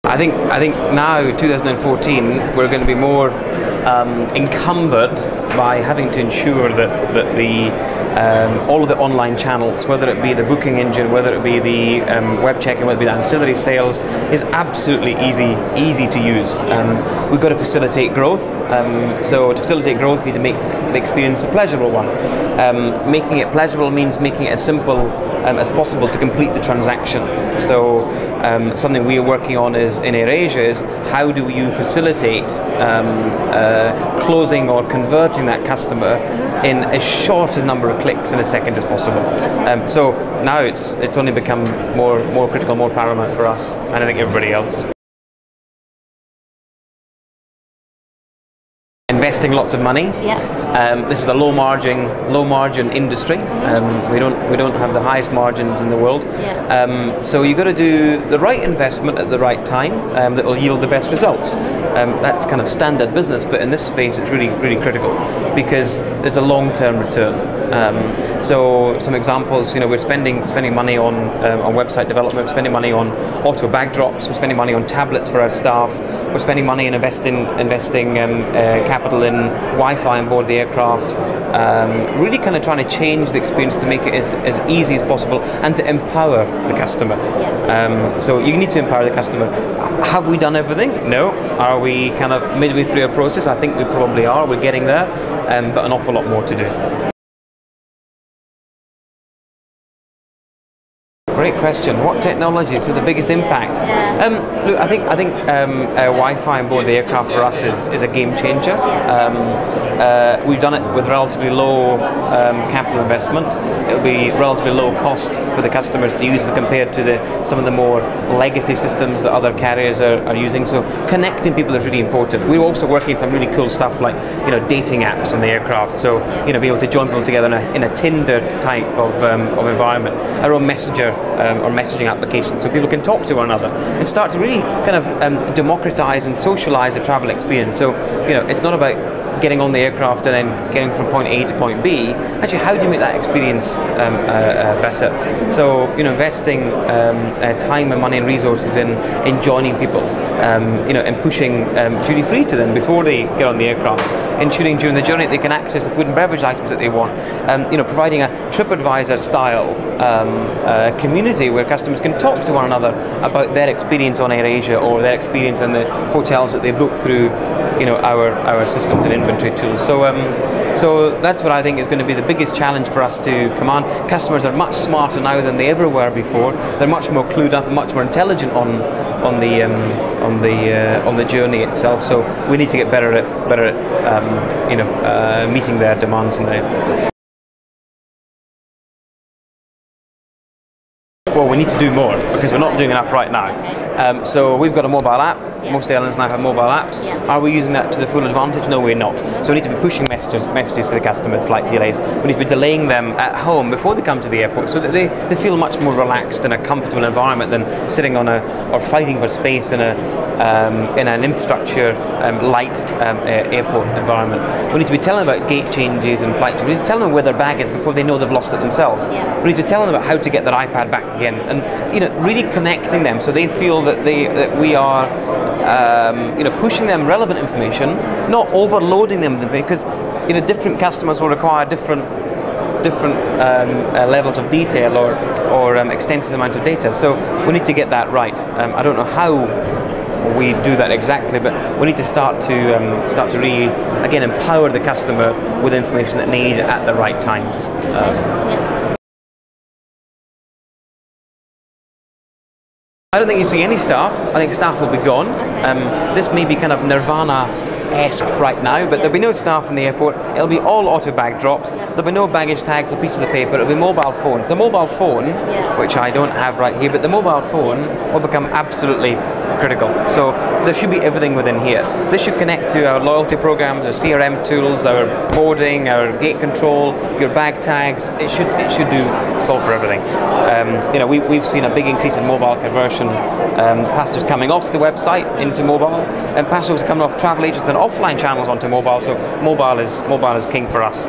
I think now, 2014, we're going to be more encumbered by having to ensure that the all of the online channels, whether it be the booking engine, whether it be the web check-in, whether it be the ancillary sales, is absolutely easy to use. We've got to facilitate growth. So to facilitate growth, you need to make the experience a pleasurable one. Making it pleasurable means making it as simple as possible to complete the transaction. So something we are working on is in AirAsia is how do you facilitate closing or converting that customer in as short a number of clicks in a second as possible. So now it's only become more critical, more paramount for us, and I think everybody else. Investing lots of money. This is a low margin industry. We don't have the highest margins in the world. So you've got to do the right investment at the right time that will yield the best results. That's kind of standard business, but in this space it's really critical because there's a long-term return. So some examples, we're spending money on website development, we're spending money on auto backdrops, we're spending money on tablets for our staff, we're spending money in investing capital in Wi-Fi on board the aircraft, really kind of trying to change the experience to make it as easy as possible and to empower the customer. So you need to empower the customer. Have we done everything? No. Are we kind of midway through a process? I think we probably are. We're getting there, but an awful lot more to do. Great question. What technologies have the biggest impact? Look, I think Wi-Fi on board the aircraft for us is a game changer. We've done it with relatively low capital investment. It'll be relatively low cost for the customers to use compared to some of the more legacy systems that other carriers are using. So connecting people is really important. We're also working on some really cool stuff like dating apps on the aircraft. So be able to join people together in a Tinder type of environment. Our own messenger or messaging applications, so people can talk to one another and start to really kind of democratize and socialize the travel experience. So it's not about getting on the aircraft and then getting from point A to point B. Actually, how do you make that experience better? So investing time and money and resources in joining people, and pushing duty free to them before they get on the aircraft, ensuring during the journey they can access the food and beverage items that they want, providing a TripAdvisor style community where customers can talk to one another about their experience on AirAsia or their experience in the hotels that they book through our systems and inventory tools. So that's what I think is going to be the biggest challenge for us to command. Customers are much smarter now than they ever were before. They're much more clued up and much more intelligent on the journey itself. So we need to get better at meeting their demands now. Well, we need to do more because we're not doing enough right now. So we've got a mobile app. Most airlines now have mobile apps. Are we using that to the full advantage? No, we're not. So we need to be pushing messages to the customer, flight delays. We need to be delaying them at home before they come to the airport so that they feel much more relaxed in a comfortable environment than sitting on or fighting for space in an infrastructure light airport environment. We need to be telling them about gate changes and flight changes. We need to tell them where their bag is before they know they've lost it themselves. We need to tell them about how to get their iPad back again, and really connecting them so they feel that we are pushing them relevant information, not overloading them with information, because different customers will require different levels of detail or extensive amount of data. So we need to get that right. I don't know how we do that exactly, but we need to start to really again empower the customer with information that they need at the right times. I don't think you see any staff. I think staff will be gone. This may be kind of Nirvana-esque right now, but there'll be no staff in the airport. It'll be all auto bag drops. There'll be no baggage tags or pieces of paper. It'll be mobile phones. The mobile phone, which I don't have right here, but the mobile phone will become absolutely critical. So there should be everything within here. This should connect to our loyalty programs, our CRM tools, our boarding, our gate control, your bag tags. It should solve for everything. We've seen a big increase in mobile conversion. Passengers coming off the website into mobile, and passengers coming off travel agents and offline channels onto mobile. So mobile is king for us.